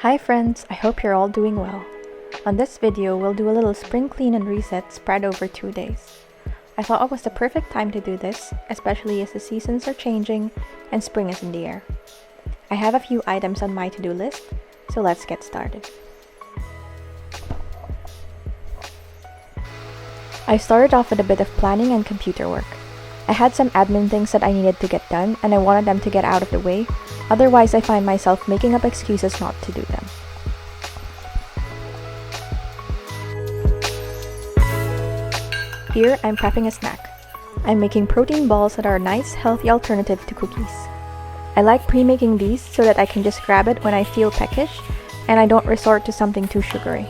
Hi friends, I hope you're all doing well. On this video, we'll do a little spring clean and reset spread over 2 days. I thought it was the perfect time to do this, especially as the seasons are changing and spring is in the air. I have a few items on my to-do list, so let's get started. I started off with a bit of planning and computer work. I had some admin things that I needed to get done and I wanted them to get out of the way, otherwise I find myself making up excuses not to do them. Here, I'm prepping a snack. I'm making protein balls that are a nice, healthy alternative to cookies. I like pre-making these so that I can just grab it when I feel peckish and I don't resort to something too sugary.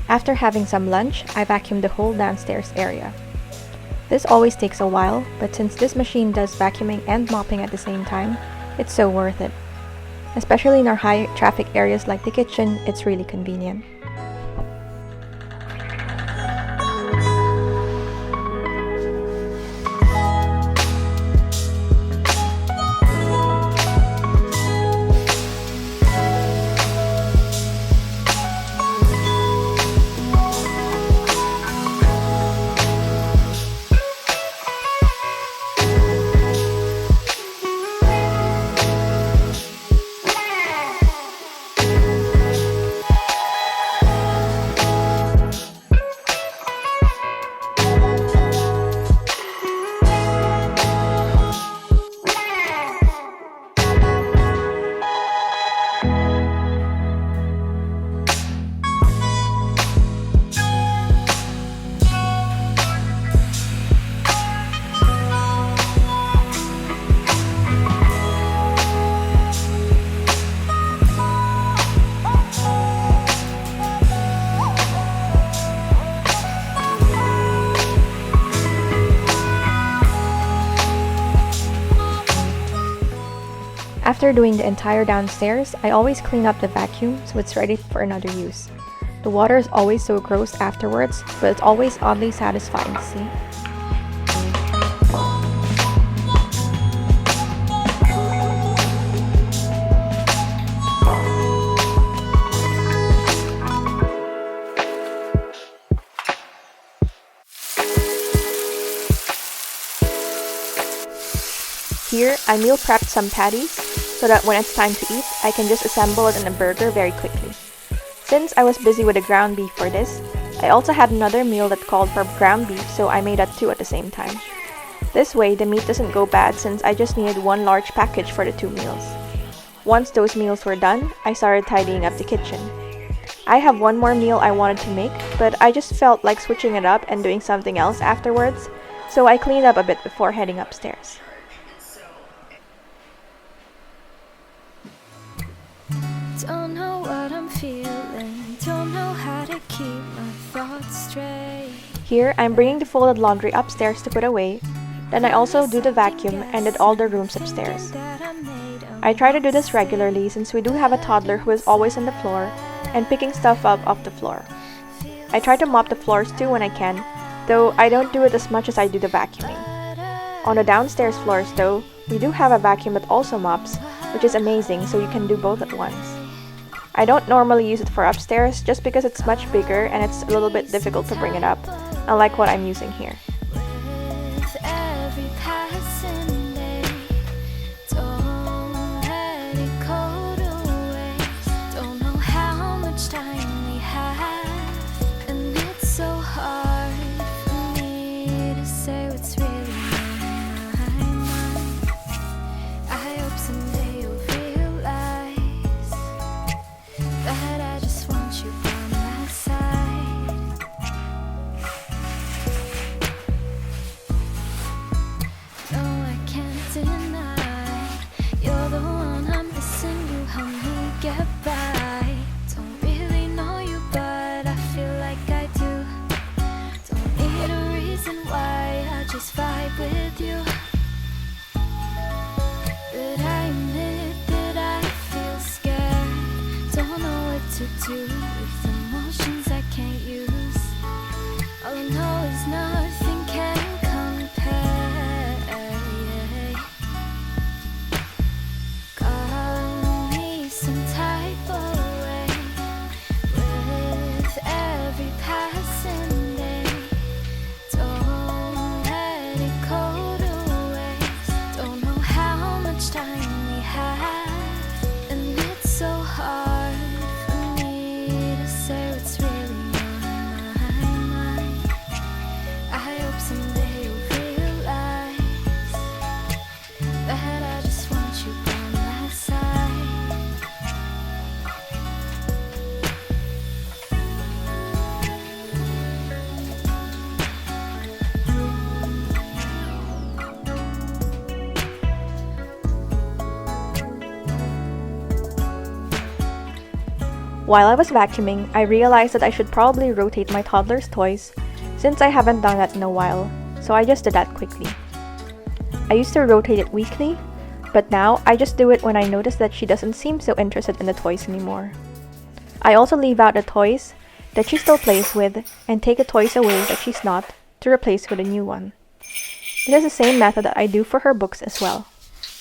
After having some lunch, I vacuumed the whole downstairs area. This always takes a while, but since this machine does vacuuming and mopping at the same time, it's so worth it. Especially in our high traffic areas like the kitchen, it's really convenient. After doing the entire downstairs, I always clean up the vacuum so it's ready for another use. The water is always so gross afterwards, but it's always oddly satisfying to see. Here, I meal prepped some patties so that when it's time to eat, I can just assemble it in a burger very quickly. Since I was busy with the ground beef for this, I also had another meal that called for ground beef, so I made that two at the same time. This way, the meat doesn't go bad since I just needed one large package for the 2 meals. Once those meals were done, I started tidying up the kitchen. I have one more meal I wanted to make, but I just felt like switching it up and doing something else afterwards, so I cleaned up a bit before heading upstairs. Don't know what I'm feeling, don't know how to keep my thoughts straight. Here, I'm bringing the folded laundry upstairs to put away, then I also do the vacuum and did all the rooms upstairs. I try to do this regularly since we do have a toddler who is always on the floor and picking stuff up off the floor. I try to mop the floors too when I can, though I don't do it as much as I do the vacuuming. On the downstairs floors though, we do have a vacuum that also mops, which is amazing so you can do both at once. I don't normally use it for upstairs just because it's much bigger and it's a little bit difficult to bring it up, unlike what I'm using here. With every passing day, don't let it go to waste. Don't know how much time we have, and it's so hard for me to say what's really on my mind. I hope someday you'll realize that I just want you by my side. to do with emotions I can't use. All I know is nothing can compare. Got me some type of way with every passing day. Don't let it go to waste. Don't know how much time we have, and it's so hard for me to say what's really on my mind. I hope someday you'll realize that I just want you by my side. While I was vacuuming, I realized that I should probably rotate my toddler's toys since I haven't done that in a while, so I just did that quickly. I used to rotate it weekly, but now I just do it when I notice that she doesn't seem so interested in the toys anymore. I also leave out the toys that she still plays with and take the toys away that she's not to replace with a new one. It is the same method that I do for her books as well.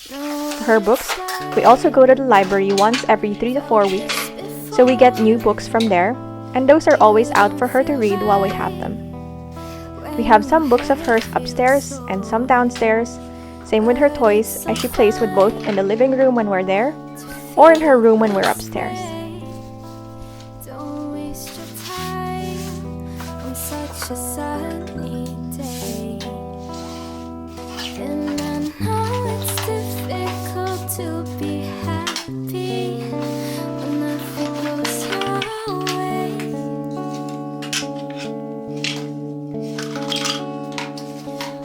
For her books, we also go to the library once every 3 to 4 weeks, so we get new books from there, and those are always out for her to read while we have them. We have some books of hers upstairs and some downstairs, same with her toys, as she plays with both in the living room when we're there, or in her room when we're upstairs. Don't waste your time on such a sunny day. And I know it's difficult to be happy when nothing goes your way.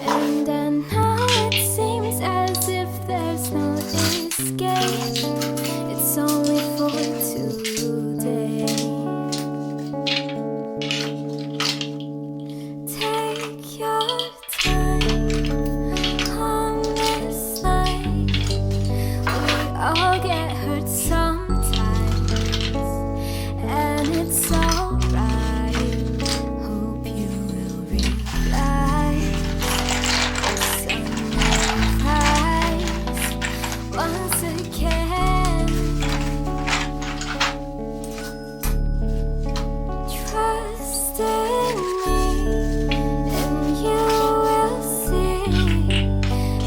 And I know it seems as if there's no escape. It's only for today. Take your time on this night. We all get hurt sometimes, and it's alright. Hope you will realize the sunrise once again. Trust in me, and you will see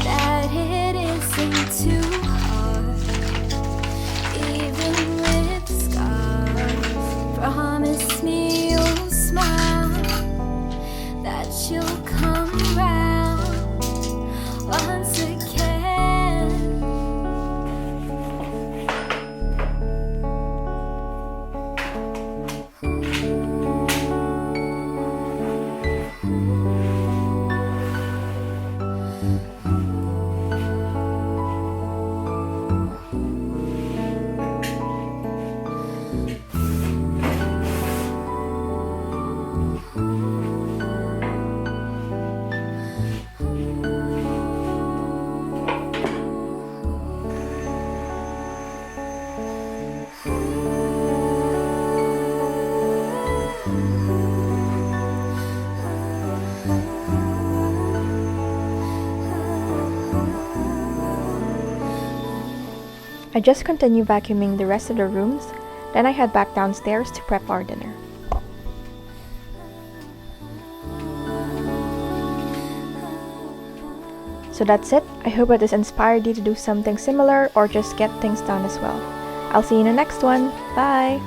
that it isn't too hard, even with scars. Promise me you'll smile, that you'll come round once again. I just continue vacuuming the rest of the rooms, then I head back downstairs to prep our dinner. So that's it. I hope it has inspired you to do something similar or just get things done as well. I'll see you in the next one. Bye!